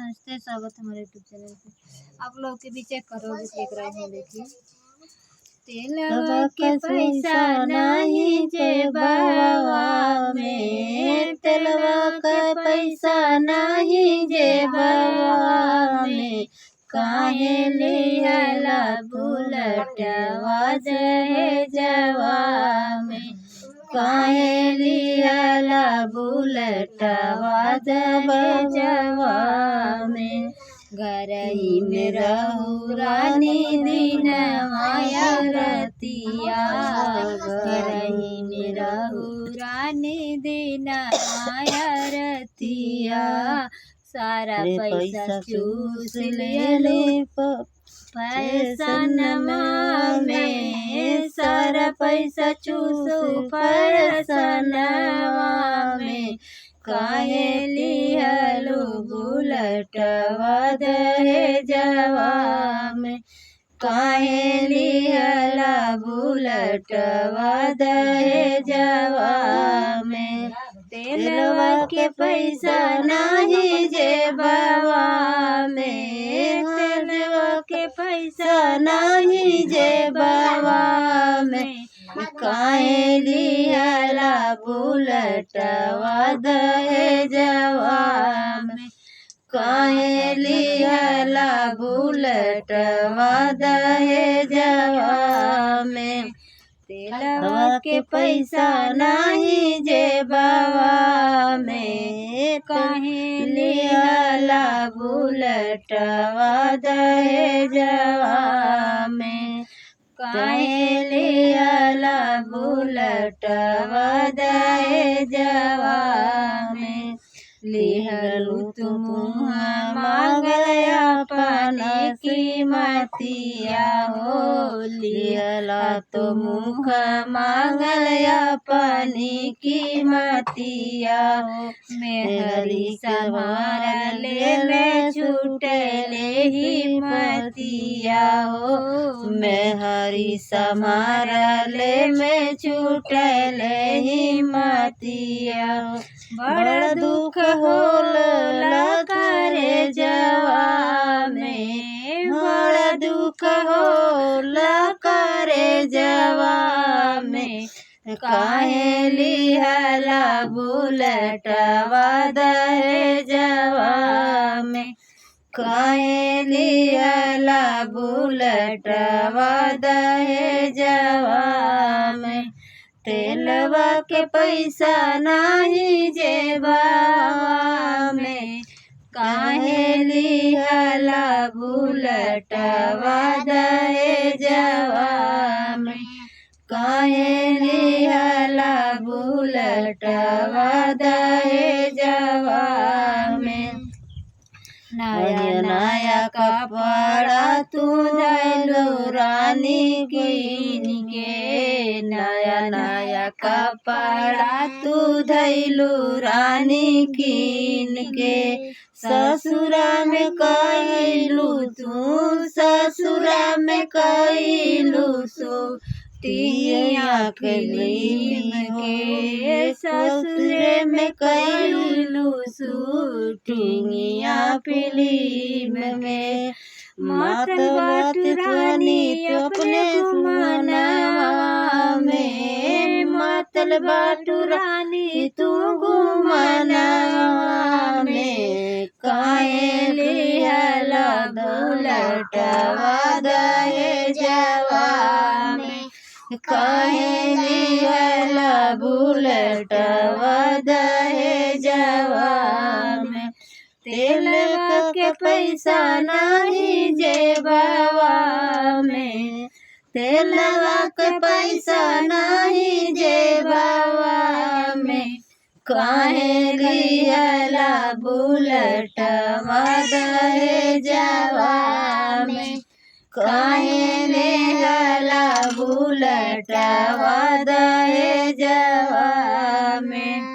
नमस्ते, स्वागत है हमारे यूट्यूब चैनल पे। आप लोग के भी चेक करो देख रहे हैं, देखिए। तेलवा के पैसा नहीं जेबवा में, तेलवा के पैसा नहीं जेबवा में, काहे लिहला बुलटवा दहेजवा में, काहे लिहला बुलटवा दहेजवा में। घरही में रहू रानी दिन माया रतिया, घरही में रहू रानी दिन माया रतिया। सारा पैसा चूस ले फैशनमा में, सारा पैसा चूसो फैशनमा में, काहे लिहलो बुलटवा दहेजवा में, काहे लिहला बुलटवा दहेजवा में। तेलवा के पैसा नहीं जेबवा में, तेलवा के पैसा नहीं जेबवा में, काहे लिहला बुलटवा दहेजवा में, काहे लिहला बुलटवा दहेजवा में। तेलवा के पैसा नहीं जेबवा में, काहे लिहला बुलटवा दहेजवा में, काहे लिहला बुलटवा दहेजवा में। लिहलू तुम मांगया पानी की मतिया हो, लिहला तो मुख मांगया पानी की मतिया हो। मेहरी समारा ले छूटले ही मतिया हो, मेहरी समारा ले छूटले ही मतिया हो। बड़ा दुख होला करे जवा में, बड़ा दुख होला करे जवा में, काहे लिहला बुलटवा दहेजवा में, काहे लिहला बुलटवा दहेजवा में। तेलवा के पैसा नहीं जेबवा में, काहे लिहला बुलटवा दहेजवा में, काहे लिहला बुलटवा दहेजवा में। नया नया कपड़ा तू धैलू रानी कीन के, नया नया कपड़ा तू धैलू रानी कीन के। ससुरा में कैलू तू, ससुरा में कैलू सो तिया कलीम के, ससुरे में कैलू शूटिंगिया फिल्म में। मत बात रानी अपने घुमनवा में, मतल बाटू रानी तू घुमनवा में, काहे लिहला बुलटवा दहेजवा में, काहे लिहला बुलटवा दहेजवा में। तेलवा के पैसा नहीं जेबवा में, तेलवा के पैसा नहीं जेबवा में, काहे लिहला बुलटवा दहेजवा में, काहे लिहला बुलटवा दहेजवा में।